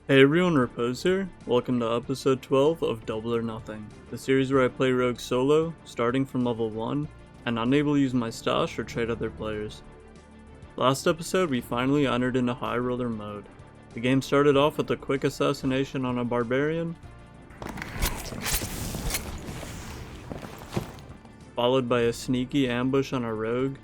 Hey everyone, Repose here. Welcome to episode 12 of Double or Nothing, the series where I play rogue solo, starting from level 1, and unable to use my stash or trade other players. Last episode we finally entered into high roller mode. The game started off with a quick assassination on a barbarian, followed by a sneaky ambush on a rogue,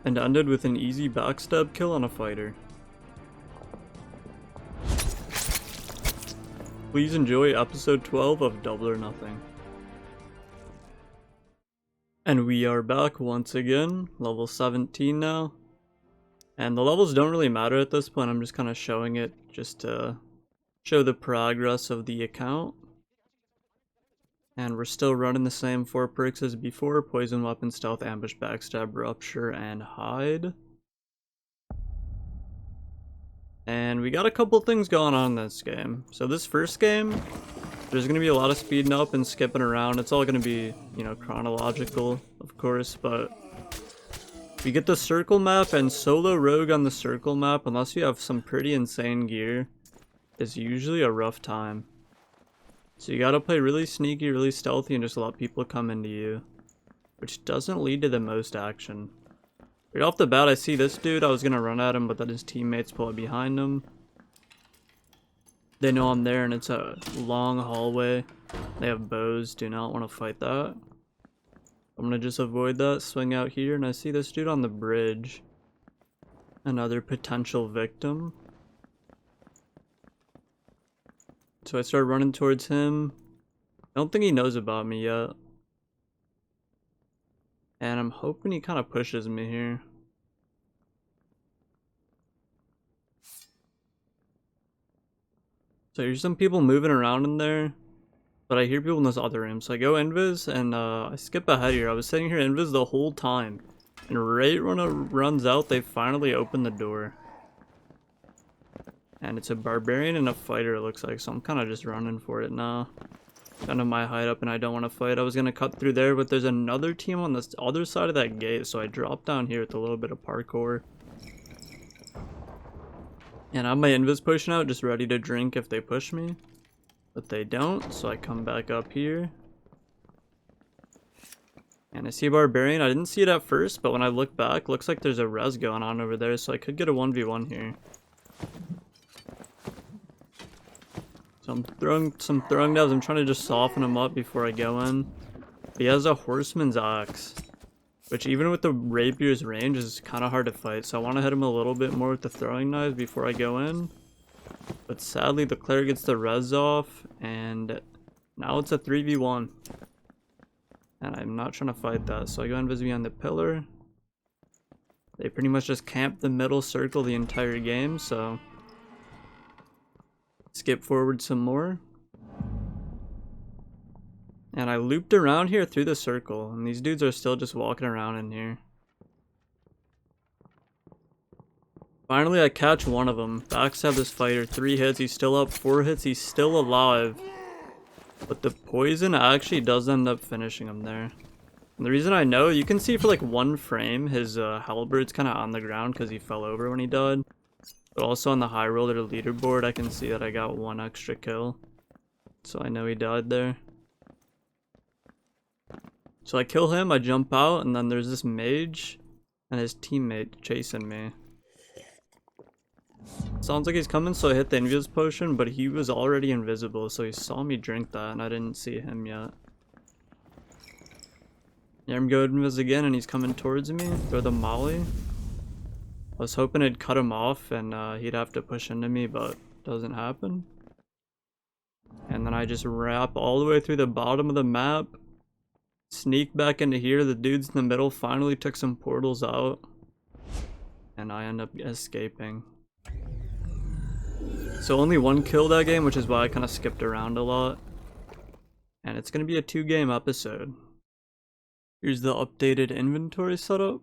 and ended with an easy backstab kill on a fighter. Please enjoy episode 12 of Double or Nothing. And we are back once again, level 17 now. And the levels don't really matter at this point, I'm just kind of showing it just to show the progress of the account. And we're still running the same 4 perks as before: Poison, Weapon, Stealth, Ambush, Backstab, Rupture, and Hide. And we got a couple things going on in this game. So this first game, there's going to be a lot of speeding up and skipping around. It's all going to be, chronological, of course, but we get the circle map, and solo rogue on the circle map, unless you have some pretty insane gear, is usually a rough time. So you gotta play really sneaky, really stealthy, and just let people come into you, which doesn't lead to the most action. Right off the bat, I see this dude. I was gonna run at him, but then his teammates pull up behind him. They know I'm there, and it's a long hallway. They have bows. Do not want to fight that. I'm gonna just avoid that, swing out here, and I see this dude on the bridge. Another potential victim. So I start running towards him. I don't think he knows about me yet. And I'm hoping he kind of pushes me here. So there's some people moving around in there, but I hear people in this other room. So I go invis, and I skip ahead here. I was sitting here invis the whole time. And right when it runs out, they finally open the door. And it's a barbarian and a fighter, it looks like, so I'm kind of just running for it now. Kind of my hideout, and I don't want to fight. I was going to cut through there, but there's another team on the other side of that gate, so I dropped down here with a little bit of parkour. And I have my invis pushing out, just ready to drink if they push me. But they don't, so I come back up here. And I see a barbarian. I didn't see it at first, but when I look back, looks like there's a res going on over there, so I could get a 1v1 here. So I'm throwing some throwing downs. I'm trying to just soften him up before I go in. He has a horseman's axe, which even with the rapier's range is kind of hard to fight. So I want to hit him a little bit more with the throwing knives before I go in. But sadly, the cleric gets the res off, and now it's a 3v1. And I'm not trying to fight that, so I go invis behind the pillar. They pretty much just camp the middle circle the entire game, so skip forward some more. And I looped around here through the circle, and these dudes are still just walking around in here. Finally, I catch one of them. Backstab this fighter. 3 hits, he's still up. 4 hits, he's still alive. But the poison actually does end up finishing him there. And the reason I know, you can see for like 1 frame, his halberd's kind of on the ground because he fell over when he died. But also on the high roller leaderboard, I can see that I got 1 extra kill. So I know he died there. So I kill him, I jump out, and then there's this mage and his teammate chasing me. Sounds like he's coming, so I hit the invis potion, but he was already invisible, so he saw me drink that, and I didn't see him yet. Yeah, I'm going invis again, and he's coming towards me. Throw the molly. I was hoping it'd cut him off and he'd have to push into me, but doesn't happen. And then I just wrap all the way through the bottom of the map, sneak back into here. The dudes in the middle finally took some portals out, and I end up escaping. So only 1 kill that game, which is why I kind of skipped around a lot. And it's going to be a 2-game episode. Here's the updated inventory setup.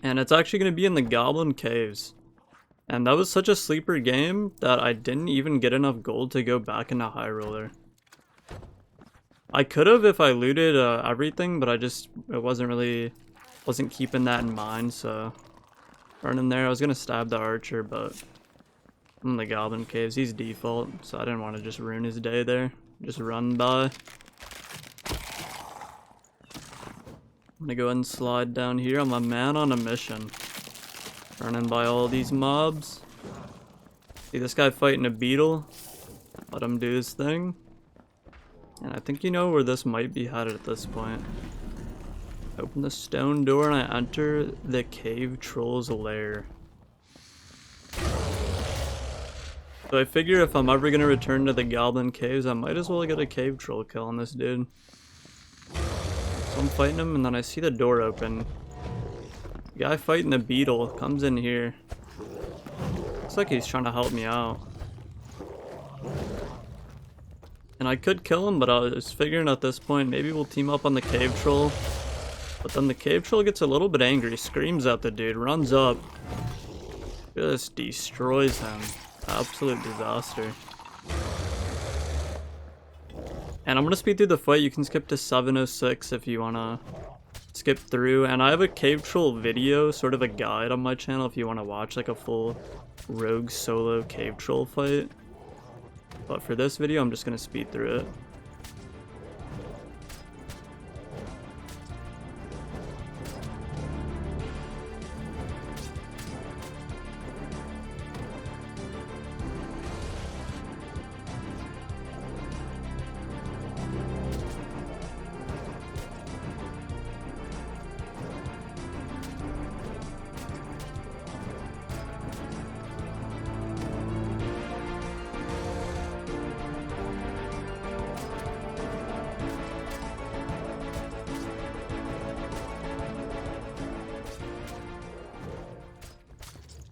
And it's actually going to be in the Goblin Caves. And that was such a sleeper game that I didn't even get enough gold to go back into High Roller. I could have if I looted everything, but wasn't keeping that in mind, so running there. I was gonna stab the archer, but I'm in the goblin caves. He's default, so I didn't want to just ruin his day there. Just run by. I'm gonna go ahead and slide down here. I'm a man on a mission. Running by all these mobs. See this guy fighting a beetle? Let him do his thing. And I think you know where this might be headed at this point. Open the stone door and I enter the cave troll's lair. So I figure if I'm ever gonna return to the goblin caves, I might as well get a cave troll kill on this dude. So I'm fighting him and then I see the door open. The guy fighting the beetle comes in here. Looks like he's trying to help me out. And I could kill him, but I was figuring at this point, maybe we'll team up on the cave troll. But then the cave troll gets a little bit angry, screams at the dude, runs up. Just destroys him. Absolute disaster. And I'm gonna speed through the fight. You can skip to 7:06 if you wanna skip through. And I have a cave troll video, sort of a guide on my channel if you wanna watch like a full rogue solo cave troll fight. But for this video, I'm just gonna speed through it.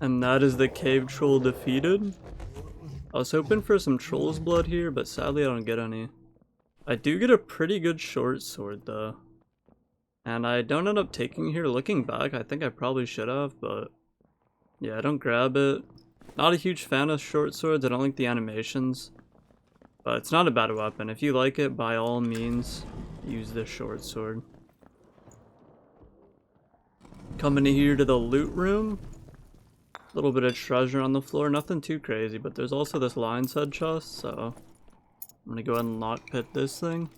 And that is the cave troll defeated. I was hoping for some troll's blood here, but sadly I don't get any. I do get a pretty good short sword though. And I don't end up taking here. Looking back, I think I probably should have, but yeah, I don't grab it. Not a huge fan of short swords. I don't like the animations. But it's not a bad weapon. If you like it, by all means, use the short sword. Coming in here to the loot room. A little bit of treasure on the floor, nothing too crazy, but there's also this lion's head chest, so I'm gonna go ahead and lockpick this thing.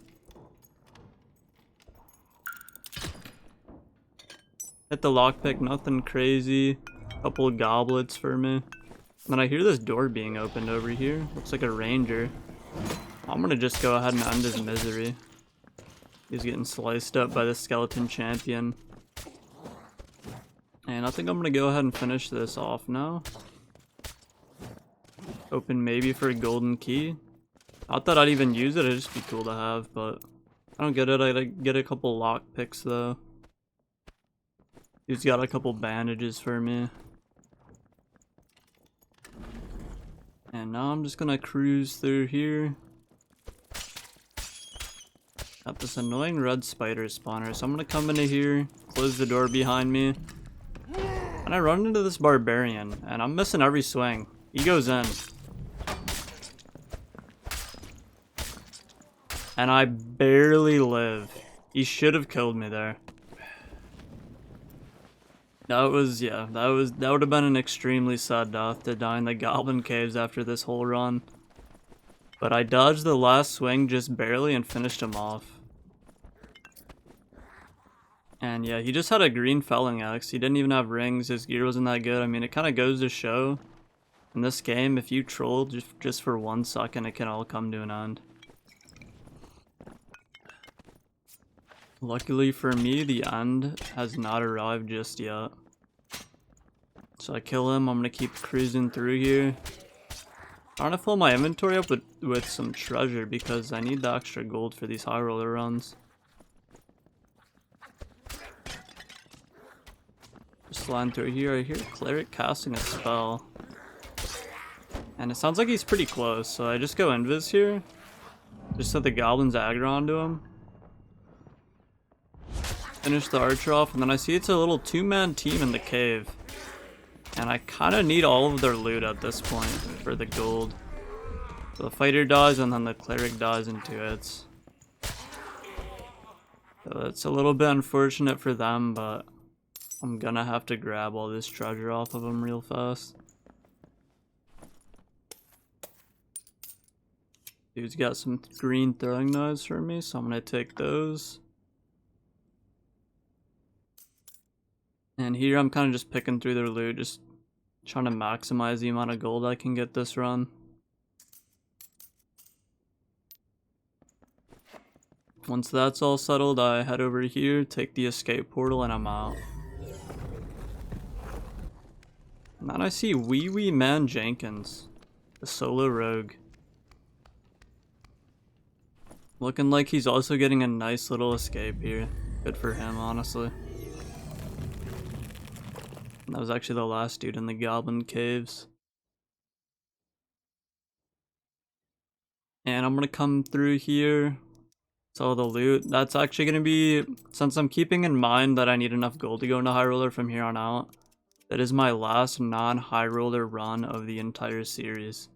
Hit the lockpick, nothing crazy. Couple of goblets for me. And then I hear this door being opened over here. Looks like a ranger. I'm gonna just go ahead and end his misery. He's getting sliced up by the skeleton champion. And I think I'm gonna go ahead and finish this off now. Open maybe for a golden key. Not that I'd even use it, it'd just be cool to have, but I don't get it. I'd get a couple lock picks though. He's got a couple bandages for me. And now I'm just gonna cruise through here. Got this annoying red spider spawner, so I'm gonna come into here, close the door behind me. And I run into this barbarian, and I'm missing every swing. He goes in. And I barely live. He should have killed me there. That would have been an extremely sad death to die in the goblin caves after this whole run. But I dodged the last swing just barely and finished him off. And yeah, he just had a green felling axe. He didn't even have rings. His gear wasn't that good. I mean, it kind of goes to show in this game, if you troll just for 1 second, it can all come to an end. Luckily for me, the end has not arrived just yet. So I kill him. I'm going to keep cruising through here. I want to fill my inventory up with some treasure because I need the extra gold for these high roller runs. Just sliding through here. I hear a cleric casting a spell. And it sounds like he's pretty close, so I just go invis here. Just so the goblins aggro onto him. Finish the archer off, and then I see it's a little 2-man team in the cave. And I kind of need all of their loot at this point for the gold. So the fighter dies, and then the cleric dies in 2 hits. So it's a little bit unfortunate for them, but I'm gonna have to grab all this treasure off of them real fast. Dude's got some green throwing knives for me, so I'm gonna take those. And here I'm kind of just picking through their loot, just trying to maximize the amount of gold I can get this run. Once that's all settled, I head over here, take the escape portal, and I'm out. And then I see Wee Wee Man Jenkins, the solo rogue. Looking like he's also getting a nice little escape here. Good for him, honestly. And that was actually the last dude in the Goblin Caves. And I'm gonna come through here. It's all the loot. That's actually gonna be, since I'm keeping in mind that I need enough gold to go into High Roller from here on out, that is my last non-High Roller run of the entire series.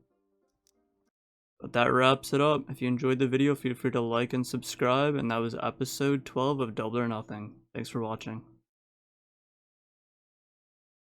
But that wraps it up. If you enjoyed the video, feel free to like and subscribe, and that was episode 12 of Double or Nothing. Thanks for watching.